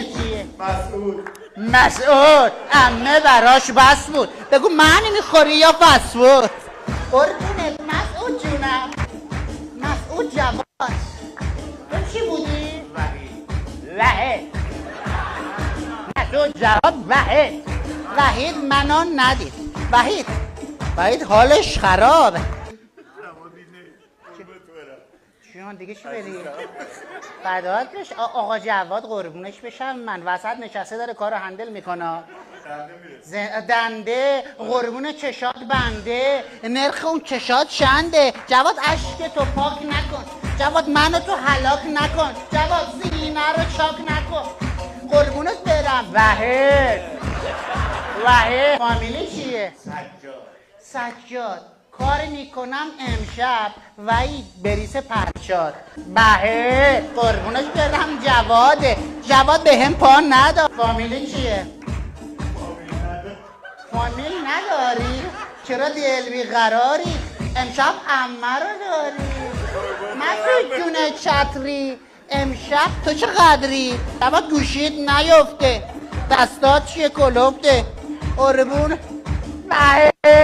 چیه؟ مسعود عمه براش بس بود. بگو معنی میخوری یا فسفود؟ قربونت مسعود جونم. مسعود جواد تو چی بودی؟ وحید. مسعود جواد وحید منو ندید. وحید حالش خرابه. جون دیگه چی بری؟ فدات بش آقا جواد قربونش بشم من. وسط نشسته داره کارو هندل میکنه. دنده قربون چشات بنده. نرخ اون چشات چنده؟ جواد اشک تو پاک نکن. جواد منو تو هلاک نکن. جواد سینه رو چاک نکن. قربونت برم. وحید فامیلی چیه؟ سجاد. کار میکنم امشب وحید بریز پرچاد. قربونش برم جواد به هم پا نداد. فامیلی چیه؟ فامیل نداری؟ چرا دل بیقراری؟ امشب عمه رو داری؟ مسعود جون چتری امشب تو چه قدری؟ جواد گوشید نیفته. دستات چیه کلوفته؟ قربون